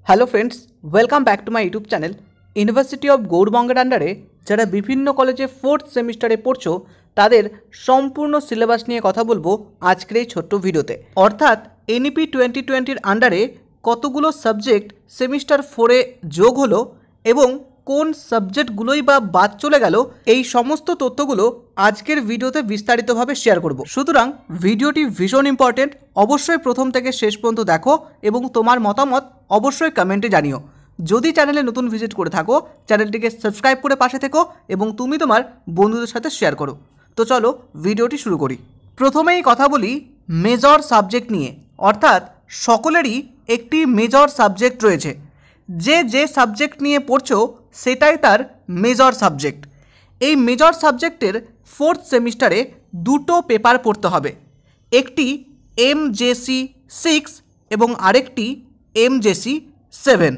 Hello friends, welcome back to my YouTube channel university of গৌড়বঙ্গের আন্ডারে যারা বিভিন্ন কলেজে ফোর্থ সেমিস্টারে পড়ছো তাদের সম্পূর্ণ সিলেবাস নিয়ে কথা বলবো আজকের এই ছোট্ট ভিডিওতে। অর্থাৎ এনইপি 2020-র আন্ডারে কতগুলো সাবজেক্ট সেমিস্টার 4-এ যোগ হলো এবং কোন সাবজেক্টগুলোই বা বাদ চলে গেল, এই সমস্ত তথ্যগুলো আজকের ভিডিওতে বিস্তারিতভাবে শেয়ার করব। সুতরাং ভিডিওটি ভীষণ ইম্পর্টেন্ট, অবশ্যই প্রথম থেকে শেষ পর্যন্ত দেখো এবং তোমার মতামত অবশ্যই কমেন্টে জানিও। যদি চ্যানেলে নতুন ভিজিট করে থাকো চ্যানেলটিকে সাবস্ক্রাইব করে পাশে থেকো এবং তুমি তোমার বন্ধুদের সাথে শেয়ার করো। তো চলো ভিডিওটি শুরু করি। প্রথমেই কথা বলি মেজর সাবজেক্ট নিয়ে। অর্থাৎ সকলেরই একটি মেজর সাবজেক্ট রয়েছে। যে সাবজেক্ট নিয়ে পড়ছো সেটাই তার মেজর সাবজেক্ট। এই মেজর সাবজেক্টের ফোর্থ সেমিস্টারে দুটো পেপার পড়তে হবে, একটি MJC 6 এবং আরেকটি MJC 7।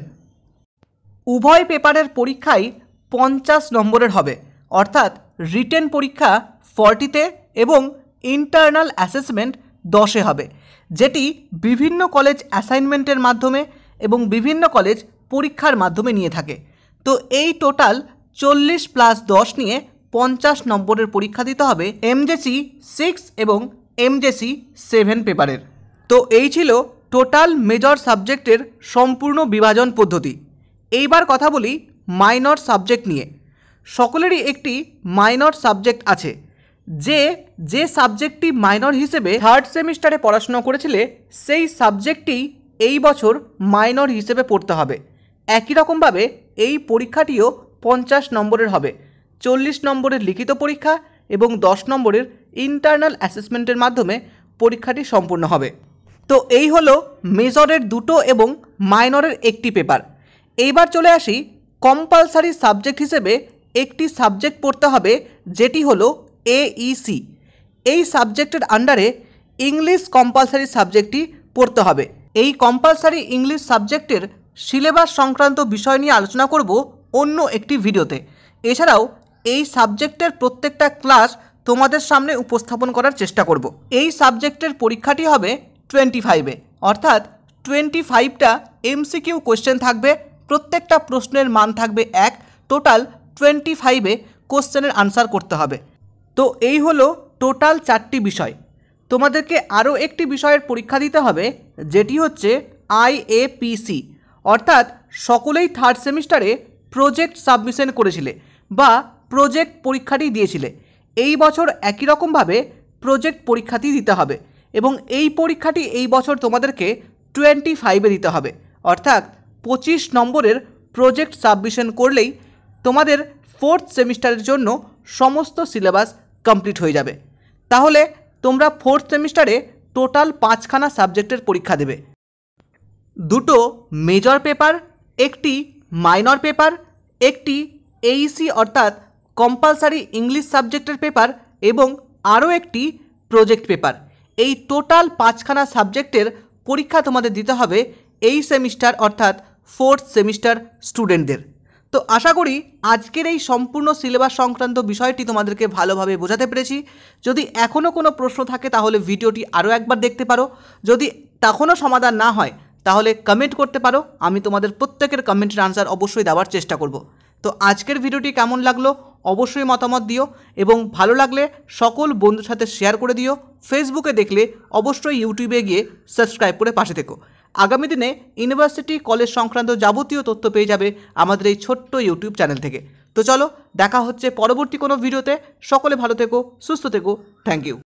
উভয় পেপারের পরীক্ষাই 50 নম্বরের হবে। অর্থাৎ রিটেন পরীক্ষা 40-তে এবং ইন্টারনাল অ্যাসেসমেন্ট 10-এ হবে, যেটি বিভিন্ন কলেজ অ্যাসাইনমেন্টের মাধ্যমে এবং বিভিন্ন কলেজ পরীক্ষার মাধ্যমে নিয়ে থাকে। তো এই টোটাল 40+10 নিয়ে 50 নম্বরের পরীক্ষা দিতে হবে MJC 6 এবং MJC 7 পেপারের। তো এই ছিল টোটাল মেজর সাবজেক্টের সম্পূর্ণ বিভাজন পদ্ধতি। এইবার কথা বলি মাইনর সাবজেক্ট নিয়ে। সকলেরই একটি মাইনর সাবজেক্ট আছে। যে সাবজেক্টটি মাইনর হিসেবে থার্ড সেমিস্টারে পড়াশোনা করেছিলে সেই সাবজেক্টটি এই বছর মাইনর হিসেবে পড়তে হবে। একই রকমভাবে এই পরীক্ষাটিও 50 নম্বরের হবে। 40 নম্বরের লিখিত পরীক্ষা এবং 10 নম্বরের ইন্টারনাল অ্যাসেসমেন্টের মাধ্যমে পরীক্ষাটি সম্পূর্ণ হবে। তো এই হলো মেজরের দুটো এবং মাইনরের একটি পেপার। এইবার চলে আসি কম্পালসারি সাবজেক্ট হিসেবে একটি সাবজেক্ট পড়তে হবে, যেটি হলো AEC। এই সাবজেক্টের আন্ডারে ইংলিশ কম্পালসারি সাবজেক্টটি পড়তে হবে। এই কম্পালসারি ইংলিশ সাবজেক্টের সিলেবাস সংক্রান্ত বিষয় নিয়ে আলোচনা করব অন্য একটি ভিডিওতে। এছাড়াও এই সাবজেক্টের প্রত্যেকটা ক্লাস তোমাদের সামনে উপস্থাপন করার চেষ্টা করব। এই সাবজেক্টের পরীক্ষাটি হবে 25-এ। অর্থাৎ 25টা MCQ কোশ্চেন থাকবে, প্রত্যেকটা প্রশ্নের মান থাকবে 1। টোটাল 25-এ কোশ্চেনের আনসার করতে হবে। তো এই হলো টোটাল 4টি বিষয়। তোমাদেরকে আরও একটি বিষয়ের পরীক্ষা দিতে হবে, যেটি হচ্ছে IAPC। অর্থাৎ সকলেই থার্ড সেমিস্টারে প্রজেক্ট সাবমিশন করেছিলে বা প্রজেক্ট পরীক্ষাটি দিয়েছিলে। এই বছর একই রকমভাবে প্রজেক্ট পরীক্ষাটি দিতে হবে এবং এই পরীক্ষাটি এই বছর তোমাদেরকে 25-এ দিতে হবে। অর্থাৎ 25 নম্বরের প্রজেক্ট সাবমিশন করলেই তোমাদের ফোর্থ সেমিস্টারের জন্য সমস্ত সিলেবাস কমপ্লিট হয়ে যাবে। তাহলে তোমরা ফোর্থ সেমিস্টারে টোটাল 5খানা সাবজেক্টের পরীক্ষা দেবে। দুটো মেজর পেপার, একটি মাইনর পেপার, একটি AEC অর্থাৎ কম্পালসারি ইংলিশ সাবজেক্টের পেপার এবং আরও একটি প্রজেক্ট পেপার। এই টোটাল 5খানা সাবজেক্টের পরীক্ষা তোমাদের দিতে হবে এই সেমিস্টার অর্থাৎ ফোর্থ সেমিস্টার স্টুডেন্টদের। তো আশা করি আজকের এই সম্পূর্ণ সিলেবাস সংক্রান্ত বিষয়টি তোমাদেরকে ভালোভাবে বোঝাতে পেরেছি। যদি এখনও কোনো প্রশ্ন থাকে তাহলে ভিডিওটি আরও একবার দেখতে পারো। যদি তখনও সমাধান না হয় তাহলে কমেন্ট করতে পারো, আমি তোমাদের প্রত্যেকের কমেন্টের আনসার অবশ্যই দেওয়ার চেষ্টা করব। তো আজকের ভিডিওটি কেমন লাগলো অবশ্যই মতামত দিও এবং ভালো লাগলে সকল বন্ধুর সাথে শেয়ার করে দিও। ফেসবুকে দেখলে অবশ্যই ইউটিউবে গিয়ে সাবস্ক্রাইব করে পাশে থেকো। আগামী দিনে ইউনিভার্সিটি কলেজ সংক্রান্ত যাবতীয় তথ্য পেয়ে যাবে আমাদের এই ছোট্ট ইউটিউব চ্যানেল থেকে। তো চলো দেখা হচ্ছে পরবর্তী কোনো ভিডিওতে। সকলে ভালো থেকো, সুস্থ থেকো। Thank you.